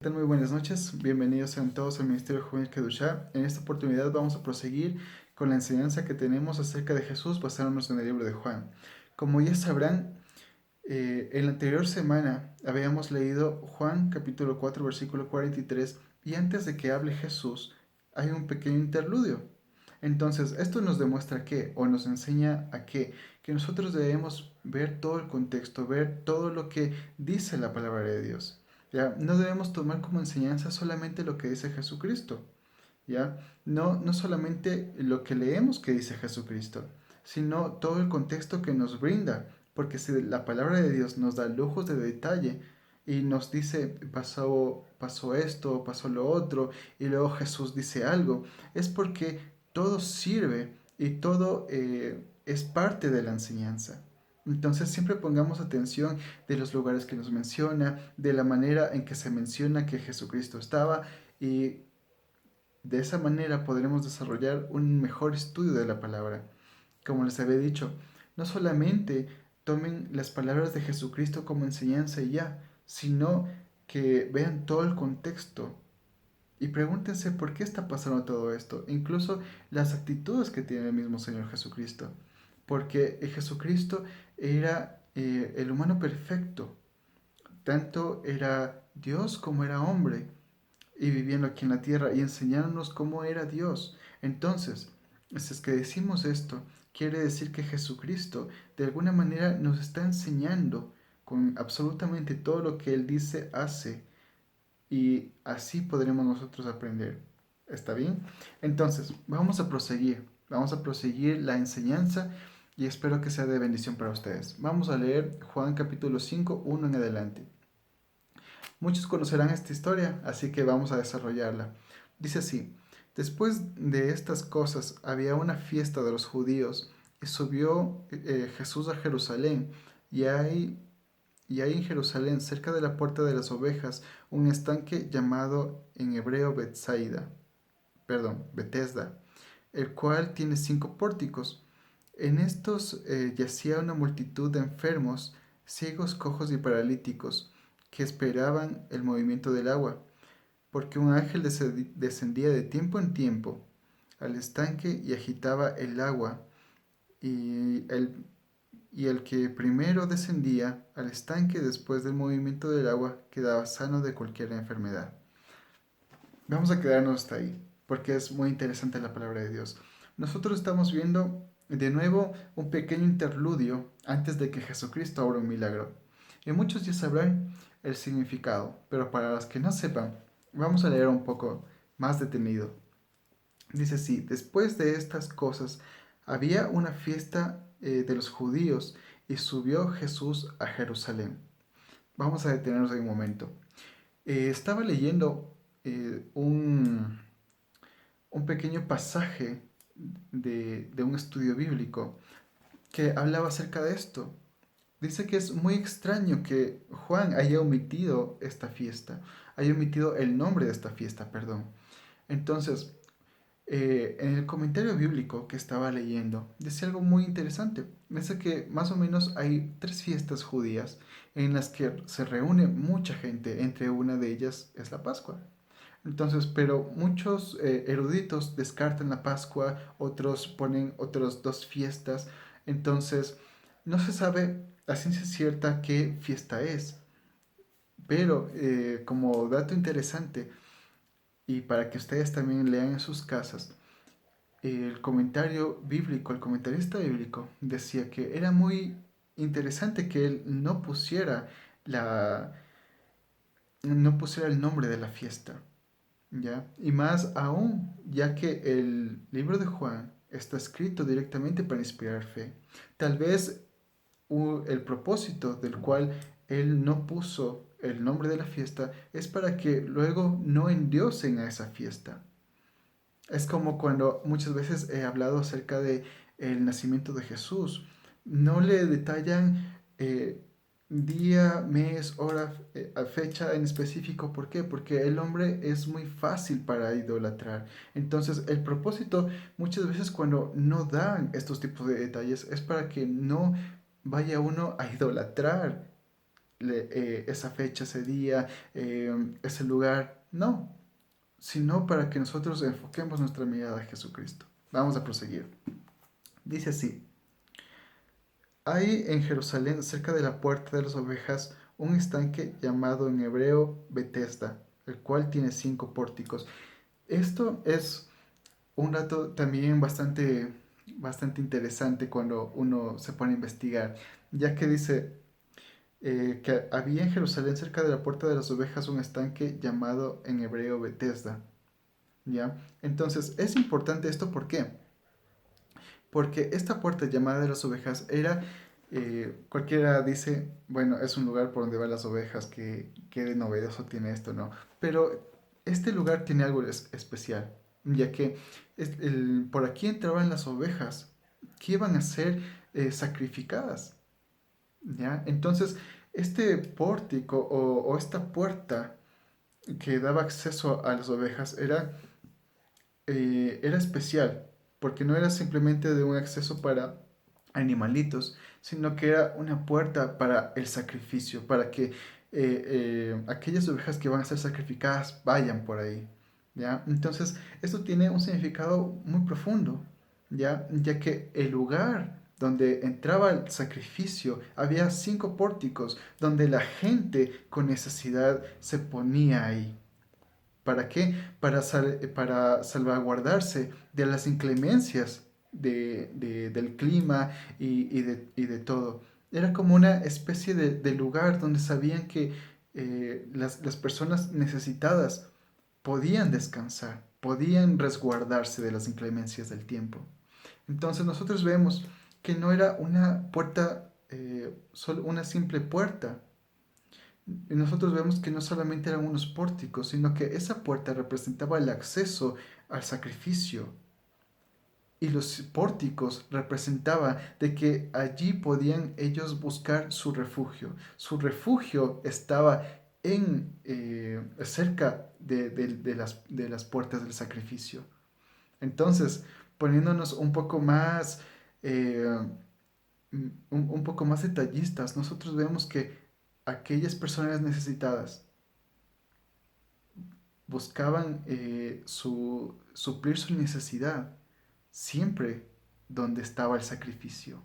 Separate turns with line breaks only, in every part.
¿Qué tal? Muy buenas noches, bienvenidos sean todos al Ministerio Juvenil Kedushá. En esta oportunidad vamos a proseguir con la enseñanza que tenemos acerca de Jesús basándonos en el libro de Juan. Como ya sabrán, en la anterior semana habíamos leído Juan capítulo 4 versículo 43 y antes de que hable Jesús hay un pequeño interludio. Entonces, esto nos demuestra que, o nos enseña a que nosotros debemos ver todo el contexto, ver todo lo que dice la palabra de Dios. ¿Ya? No debemos tomar como enseñanza solamente lo que dice Jesucristo, ¿ya? No solamente lo que leemos que dice Jesucristo, sino todo el contexto que nos brinda, porque si la palabra de Dios nos da lujos de detalle y nos dice pasó esto, pasó lo otro, y luego Jesús dice algo, es porque todo sirve y todo es parte de la enseñanza. Entonces siempre pongamos atención de los lugares que nos menciona, de la manera en que se menciona que Jesucristo estaba y de esa manera podremos desarrollar un mejor estudio de la palabra. Como les había dicho, no solamente tomen las palabras de Jesucristo como enseñanza y ya, sino que vean todo el contexto y pregúntense por qué está pasando todo esto, incluso las actitudes que tiene el mismo Señor Jesucristo. Porque Jesucristo era el humano perfecto, tanto era Dios como era hombre y viviendo aquí en la tierra y enseñándonos cómo era Dios. Entonces, si es que decimos esto, quiere decir que Jesucristo de alguna manera nos está enseñando con absolutamente todo lo que Él dice, hace, y así podremos nosotros aprender. ¿Está bien? Entonces, vamos a proseguir la enseñanza y espero que sea de bendición para ustedes. Vamos a leer Juan capítulo 5 1 en adelante. Muchos conocerán esta historia, así que vamos a desarrollarla. Dice así, después de estas cosas había una fiesta de los judíos y subió Jesús a Jerusalén y hay en Jerusalén, cerca de la puerta de las ovejas, un estanque llamado en hebreo Betesda, el cual tiene 5 pórticos. En estos yacía una multitud de enfermos, ciegos, cojos y paralíticos, que esperaban el movimiento del agua, porque un ángel descendía de tiempo en tiempo al estanque y agitaba el agua, y el que primero descendía al estanque después del movimiento del agua quedaba sano de cualquier enfermedad. Vamos a quedarnos hasta ahí, porque es muy interesante la palabra de Dios. Nosotros estamos viendo de nuevo un pequeño interludio antes de que Jesucristo abra un milagro. Y muchos ya sabrán el significado, pero para los que no sepan, vamos a leer un poco más detenido. Dice así, después de estas cosas había una fiesta de los judíos y subió Jesús a Jerusalén. Vamos a detenernos ahí un momento. Estaba leyendo un pequeño pasaje de un estudio bíblico que hablaba acerca de esto. Dice que es muy extraño que Juan haya omitido esta fiesta, haya omitido el nombre de esta fiesta, perdón. Entonces, en el comentario bíblico que estaba leyendo, decía algo muy interesante. Dice que más o menos hay 3 fiestas judías en las que se reúne mucha gente, entre una de ellas es la Pascua. Entonces, pero muchos eruditos descartan la Pascua, otros ponen otras 2 fiestas. Entonces, no se sabe a ciencia cierta qué fiesta es. Pero como dato interesante, y para que ustedes también lean en sus casas, el comentario bíblico, el comentarista bíblico, decía que era muy interesante que él la, no pusiera el nombre de la fiesta. ¿Ya? Y más aún, ya que el libro de Juan está escrito directamente para inspirar fe. Tal vez el propósito del cual él no puso el nombre de la fiesta es para que luego no endiosen a esa fiesta. Es como cuando muchas veces he hablado acerca de el nacimiento de Jesús. No le detallan día, mes, hora, fecha en específico. ¿Por qué? Porque el hombre es muy fácil para idolatrar. Entonces, el propósito muchas veces cuando no dan estos tipos de detalles es para que no vaya uno a idolatrar esa fecha, ese día, ese lugar. No, sino para que nosotros enfoquemos nuestra mirada a Jesucristo. Vamos a proseguir. Dice así: hay en Jerusalén, cerca de la puerta de las ovejas, un estanque llamado en hebreo Betesda, el cual tiene 5 pórticos. Esto es un dato también bastante interesante cuando uno se pone a investigar, ya que dice que había en Jerusalén, cerca de la puerta de las ovejas, un estanque llamado en hebreo Betesda. ¿Ya? Entonces, es importante esto, ¿por qué? Porque esta puerta llamada de las ovejas era, cualquiera dice, bueno, es un lugar por donde van las ovejas, que de novedoso tiene esto, ¿no? Pero este lugar tiene algo especial, ya que por aquí entraban las ovejas que iban a ser sacrificadas, ¿ya? Entonces, este pórtico o esta puerta que daba acceso a las ovejas era especial, porque no era simplemente de un acceso para animalitos, sino que era una puerta para el sacrificio, para que aquellas ovejas que van a ser sacrificadas vayan por ahí, ¿ya? Entonces, esto tiene un significado muy profundo, ya que el lugar donde entraba el sacrificio había 5 pórticos donde la gente con necesidad se ponía ahí. ¿Para qué? Para salvaguardarse de las inclemencias del clima y de todo. Era como una especie de lugar donde sabían que las personas necesitadas podían descansar, podían resguardarse de las inclemencias del tiempo. Entonces nosotros vemos que no era una puerta, solo una simple puerta, y nosotros vemos que no solamente eran unos pórticos, sino que esa puerta representaba el acceso al sacrificio. Y los pórticos representaban de que allí podían ellos buscar su refugio. Su refugio estaba cerca de las puertas del sacrificio. Entonces, poniéndonos un poco más, eh, un poco más detallistas, nosotros vemos que aquellas personas necesitadas buscaban suplir su necesidad siempre donde estaba el sacrificio.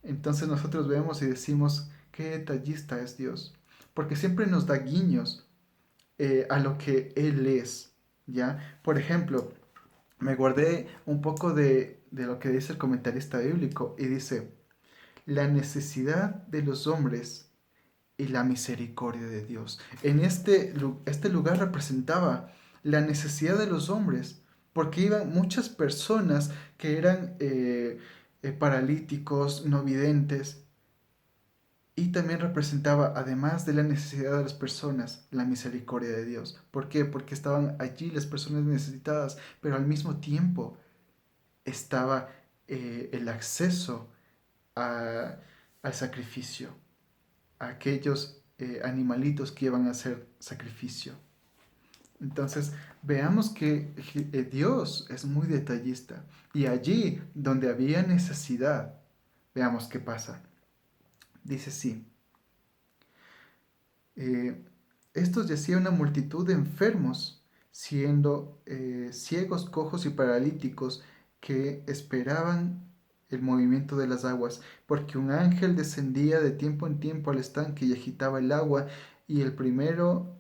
Entonces nosotros vemos y decimos, qué detallista es Dios, porque siempre nos da guiños a lo que Él es, ¿ya? Por ejemplo, me guardé un poco de lo que dice el comentarista bíblico y dice, la necesidad de los hombres y la misericordia de Dios. Este lugar representaba la necesidad de los hombres, porque iban muchas personas que eran paralíticos, no videntes, y también representaba, además de la necesidad de las personas, la misericordia de Dios. ¿Por qué? Porque estaban allí las personas necesitadas, pero al mismo tiempo estaba el acceso a- al sacrificio, aquellos animalitos que iban a hacer sacrificio. Entonces, veamos que Dios es muy detallista. Y allí donde había necesidad, veamos qué pasa. Dice así, eh, estos yacía una multitud de enfermos, siendo ciegos, cojos y paralíticos, que esperaban el movimiento de las aguas, porque un ángel descendía de tiempo en tiempo al estanque y agitaba el agua, y el primero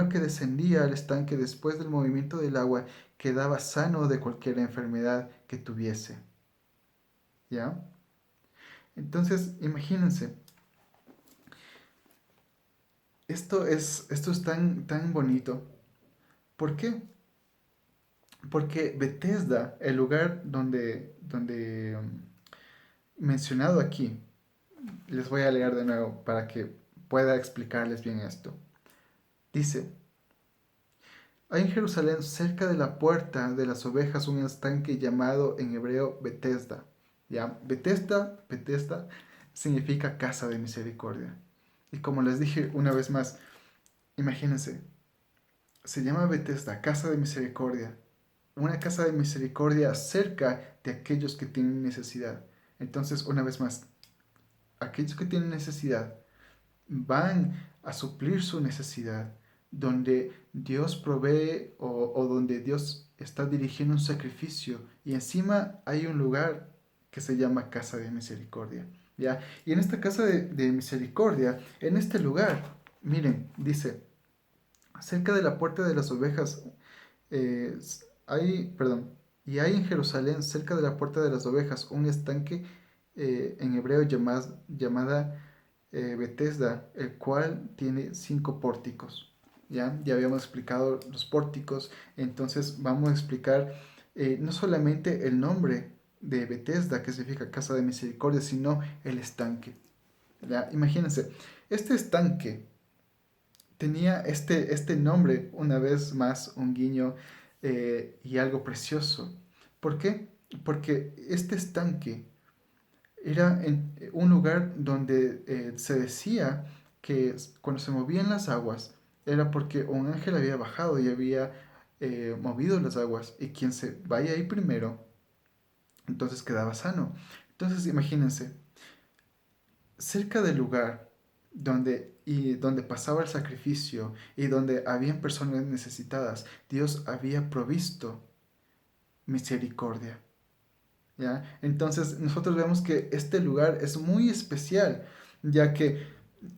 que descendía al estanque después del movimiento del agua quedaba sano de cualquier enfermedad que tuviese. ¿Ya? Entonces, imagínense, esto es tan bonito. ¿Por qué? Porque Bethesda, el lugar donde mencionado aquí, les voy a leer de nuevo para que pueda explicarles bien esto. Dice, hay en Jerusalén, cerca de la puerta de las ovejas, un estanque llamado en hebreo Bethesda. ¿Ya? Bethesda significa casa de misericordia. Y como les dije una vez más, imagínense, se llama Bethesda, casa de misericordia. Una casa de misericordia cerca de aquellos que tienen necesidad. Entonces, una vez más, aquellos que tienen necesidad van a suplir su necesidad, donde Dios provee o donde Dios está dirigiendo un sacrificio y encima hay un lugar que se llama casa de misericordia. ¿Ya? Y en esta casa de misericordia, en este lugar, miren, dice, cerca de la puerta de las ovejas, eh, perdón, y hay en Jerusalén, cerca de la puerta de las ovejas, un estanque en hebreo llamada Betesda, el cual tiene 5 pórticos. Ya habíamos explicado los pórticos, entonces vamos a explicar no solamente el nombre de Betesda, que significa casa de misericordia, sino el estanque. ¿Ya? Imagínense, este estanque tenía este nombre, una vez más, un guiño y algo precioso. ¿Por qué? Porque este estanque era un lugar donde se decía que cuando se movían las aguas era porque un ángel había bajado y había movido las aguas y quien se vaya ahí primero, entonces quedaba sano. Entonces imagínense, cerca del lugar donde pasaba el sacrificio y donde habían personas necesitadas, Dios había provisto misericordia. ¿Ya? Entonces nosotros vemos que este lugar es muy especial, ya que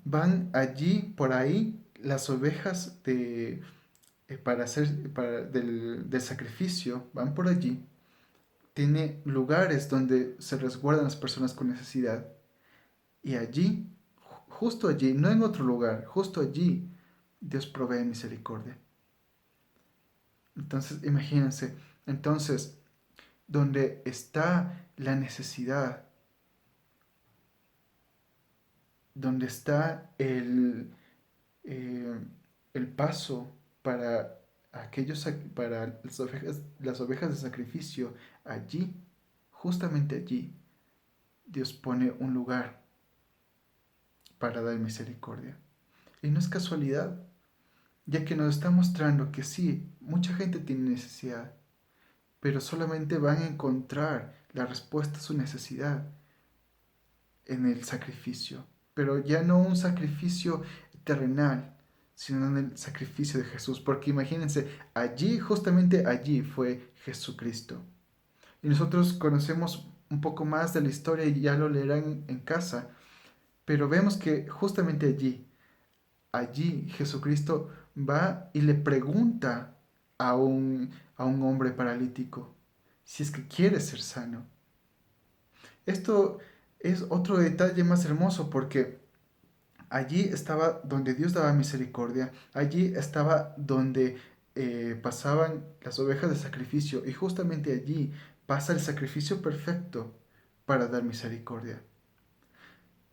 van allí, por ahí, las ovejas del sacrificio, van por allí. Tiene lugares donde se resguardan las personas con necesidad. Y allí, justo allí, no en otro lugar, justo allí, Dios provee misericordia. Entonces, imagínense, entonces, donde está la necesidad, donde está eh, el paso para para las ovejas de sacrificio, allí, justamente allí, Dios pone un lugar para dar misericordia. Y no es casualidad, ya que nos está mostrando que sí, mucha gente tiene necesidad, pero solamente van a encontrar la respuesta a su necesidad en el sacrificio, pero ya no un sacrificio terrenal, sino en el sacrificio de Jesús, porque imagínense, allí, justamente allí fue Jesucristo. Y nosotros conocemos un poco más de la historia y ya lo leerán en casa, pero vemos que justamente allí Jesucristo va y le pregunta a un hombre paralítico si es que quiere ser sano. Esto es otro detalle más hermoso porque allí estaba donde Dios daba misericordia, allí estaba donde pasaban las ovejas de sacrificio y justamente allí pasa el sacrificio perfecto para dar misericordia.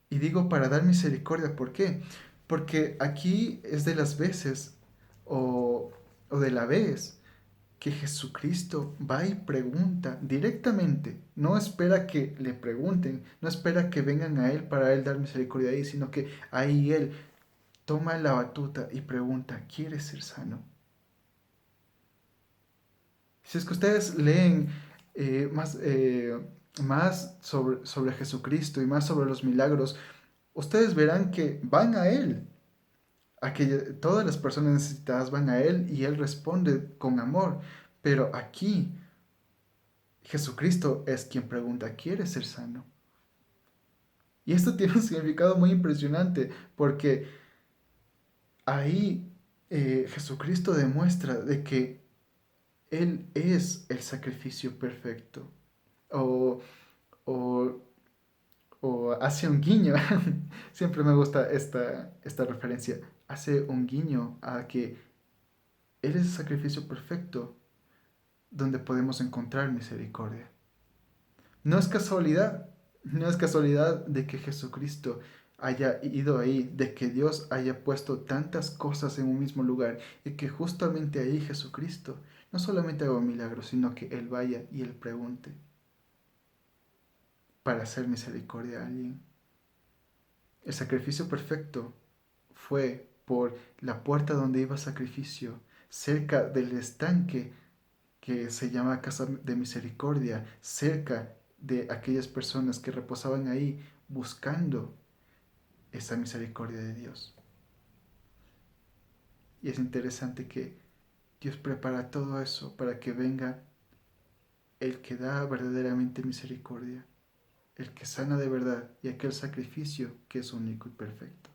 Y digo para dar misericordia, ¿por qué? Porque aquí es de las veces o, o de la vez que Jesucristo va y pregunta directamente, no espera que le pregunten, no espera que vengan a Él para Él dar misericordia ahí, sino que ahí Él toma la batuta y pregunta, ¿quieres ser sano? Si es que ustedes leen más sobre Jesucristo y más sobre los milagros, ustedes verán que van a Él, todas las personas necesitadas van a Él y Él responde con amor, pero aquí Jesucristo es quien pregunta, ¿quieres ser sano? Y esto tiene un significado muy impresionante porque ahí Jesucristo demuestra de que Él es el sacrificio perfecto. O, o, o hace un guiño, siempre me gusta esta referencia, hace un guiño a que Él es el sacrificio perfecto donde podemos encontrar misericordia. No es casualidad, no es casualidad de que Jesucristo haya ido ahí, de que Dios haya puesto tantas cosas en un mismo lugar y que justamente ahí Jesucristo no solamente haga un milagro, sino que Él vaya y Él pregunte para hacer misericordia a alguien. El sacrificio perfecto fue por la puerta donde iba sacrificio, cerca del estanque que se llama Casa de Misericordia, cerca de aquellas personas que reposaban ahí buscando esa misericordia de Dios. Y es interesante que Dios prepara todo eso para que venga el que da verdaderamente misericordia, el que sana de verdad y aquel sacrificio que es único y perfecto.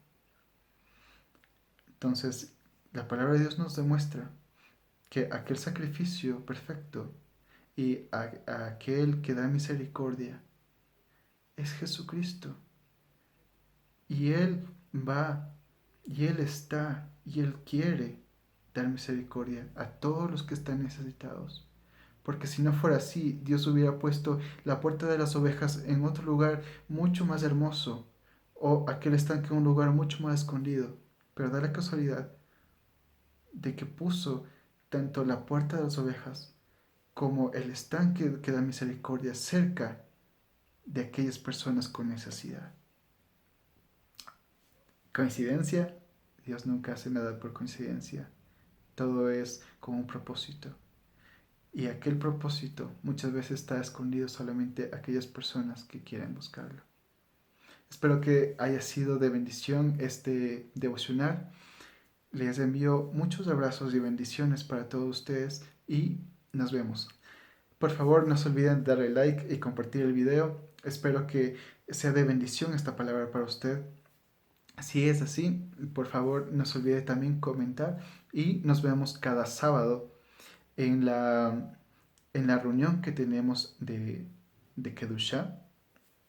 Entonces, la palabra de Dios nos demuestra que aquel sacrificio perfecto y a aquel que da misericordia es Jesucristo. Y Él va, y Él está, y Él quiere dar misericordia a todos los que están necesitados. Porque si no fuera así, Dios hubiera puesto la puerta de las ovejas en otro lugar mucho más hermoso, o aquel estanque en un lugar mucho más escondido. Pero da la casualidad de que puso tanto la puerta de las ovejas como el estanque que da misericordia cerca de aquellas personas con necesidad. ¿Coincidencia? Dios nunca hace nada por coincidencia. Todo es con un propósito. Y aquel propósito muchas veces está escondido solamente a aquellas personas que quieren buscarlo. Espero que haya sido de bendición este devocional. Les envío muchos abrazos y bendiciones para todos ustedes y nos vemos. Por favor, no se olviden de darle like y compartir el video. Espero que sea de bendición esta palabra para usted. Si es así, por favor, no se olvide también comentar y nos vemos cada sábado en la reunión que tenemos de Kedushá,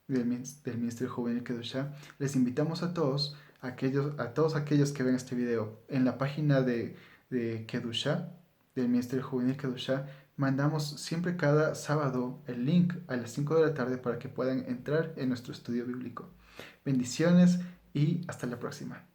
del Ministerio Juvenil Kedushá. Les invitamos a todos aquellos que ven este video en la página de Kedushá, del Ministerio Juvenil Kedushá. Mandamos siempre cada sábado el link a las 5 de la tarde para que puedan entrar en nuestro estudio bíblico. Bendiciones y hasta la próxima.